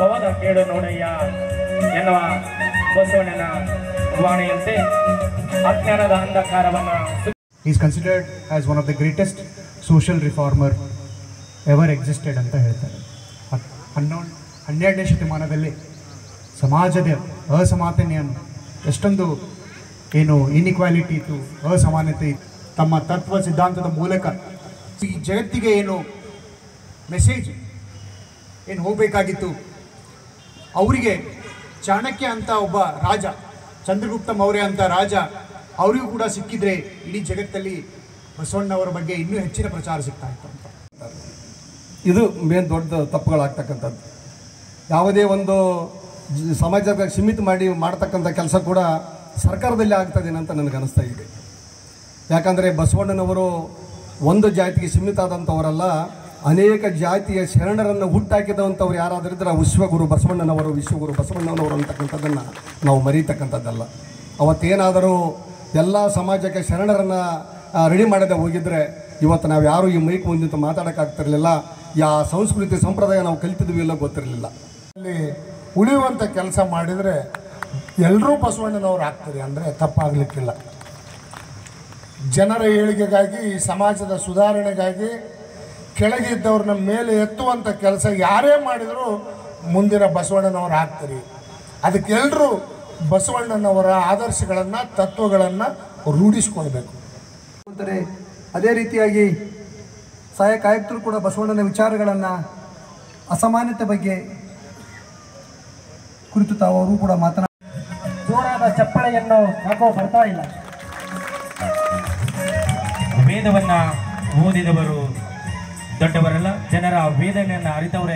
ಭವದ ಕೇಳು ನೋಡಯ್ಯ ಎನ್ನುವ ಬಸವಣ್ಣನ ವಾಣಿಯಂತೆ ಅಜ್ಞಾನದ ಅಂಧಕಾರವನ್ನು. He is considered as one of the greatest social reformer ever existed ಅಂತ ಹೇಳ್ತಾರೆ. 12ನೇ ಶತಮಾನದಲ್ಲಿ ಸಮಾಜದ ಅಸಮಾನತೆಯನ್ನು ಎಷ್ಟೊಂದು ಇನ್ಇಕ್ವಾಲಿಟಿ ಇತ್ತು, ಅಸಮಾನತೆ ಇತ್ತು. ತಮ್ಮ ತತ್ವ ಸಿದ್ಧಾಂತದ ಮೂಲಕ ಈ ಜಗತ್ತಿಗೆ ಮೆಸೇಜ್ ಹೋಗಬೇಕಾಗಿತ್ತು. ಅವರಿಗೆ ಚಾಣಕ್ಯ ಅಂತ ಒಬ್ಬ ರಾಜ, ಚಂದ್ರಗುಪ್ತ ಮೌರ್ಯ ಅಂತ ರಾಜ, ಅವರಿಗೂ ಕೂಡ ಸಿಕ್ಕಿದ್ರೆ ಇಡೀ ಜಗತ್ತಲ್ಲಿ ಬಸವಣ್ಣವರ ಬಗ್ಗೆ ಇನ್ನೂ ಹೆಚ್ಚಿನ ಪ್ರಚಾರ ಸಿಗ್ತಾ ಇತ್ತು ಅಂತ. ಇದು ಮೇನ್ ದೊಡ್ಡ ತಪ್ಪುಗಳಾಗ್ತಕ್ಕಂಥದ್ದು. ಯಾವುದೇ ಒಂದು ಸಮಾಜಕ್ಕೆ ಸೀಮಿತ ಮಾಡ್ತಕ್ಕಂಥ ಕೆಲಸ ಕೂಡ ಸರ್ಕಾರದಲ್ಲಿ ಆಗ್ತದೇನೆ ಅಂತ ನನಗೆ ಅನಿಸ್ತಾ ಇದೆ. ಯಾಕಂದರೆ ಬಸವಣ್ಣನವರು ಒಂದು ಜಾತಿಗೆ ಸೀಮಿತ ಆದಂಥವರಲ್ಲ, ಅನೇಕ ಜಾತಿಯ ಶರಣರನ್ನು ಹುಟ್ಟಾಕಿದಂಥವ್ರು ಯಾರಾದರಿದ್ರೆ ವಿಶ್ವಗುರು ಬಸವಣ್ಣನವರು ಅಂತಕ್ಕಂಥದ್ದನ್ನು ನಾವು ಮರೀತಕ್ಕಂಥದ್ದಲ್ಲ. ಅವತ್ತೇನಾದರೂ ಎಲ್ಲ ಸಮಾಜಕ್ಕೆ ಶರಣರನ್ನು ರೆಡಿ ಮಾಡದೆ ಹೋಗಿದ್ರೆ ಇವತ್ತು ನಾವು ಯಾರು ಈ ಮೈಕ್ ಮುಂದೆ ಮಾತಾಡೋಕ್ಕಾಗ್ತಿರಲಿಲ್ಲ. ಸಂಸ್ಕೃತಿ ಸಂಪ್ರದಾಯ ನಾವು ಕಲಿತಿದ್ವಿ ಇಲ್ಲ ಗೊತ್ತಿರಲಿಲ್ಲ. ಅಲ್ಲಿ ಉಳಿಯುವಂಥ ಕೆಲಸ ಮಾಡಿದರೆ ಎಲ್ಲರೂ ಬಸವಣ್ಣನವ್ರು ಆಗ್ತಾರೆ ಅಂದರೆ ತಪ್ಪಾಗಲಿಕ್ಕಿಲ್ಲ. ಜನರ ಏಳಿಗೆಗಾಗಿ, ಸಮಾಜದ ಸುಧಾರಣೆಗಾಗಿ ಕೆಳಗಿದ್ದವ್ರನ್ನ ಮೇಲೆ ಎತ್ತುವಂಥ ಕೆಲಸ ಯಾರೇ ಮಾಡಿದರೂ ಮುಂದಿನ ಬಸವಣ್ಣನವ್ರು ಆಗ್ತಾರೆ. ಅದಕ್ಕೆಲ್ಲರೂ ಬಸವಣ್ಣನವರ ಆದರ್ಶಗಳನ್ನು, ತತ್ವಗಳನ್ನು ರೂಢಿಸ್ಕೊಳ್ಬೇಕು ಅಂತಾರೆ. ಅದೇ ರೀತಿಯಾಗಿ ಸಹಾಯಕ ಆಯುಕ್ತರು ಕೂಡ ಬಸವಣ್ಣನ ವಿಚಾರಗಳನ್ನು, ಅಸಮಾನತೆ ಬಗ್ಗೆ ಕುರಿತು ಅವರು ಕೂಡ ಜೋರಾದ ಚಪ್ಪಳೆಯನ್ನು ಯಾಕೋ ಬರ್ತಾ ಇಲ್ಲ. ವೇದವನ್ನ ಓದಿದವರು ದೊಡ್ಡವರಲ್ಲ, ಜನರ ವೇದನೆಯನ್ನು ಅರಿತವರೇ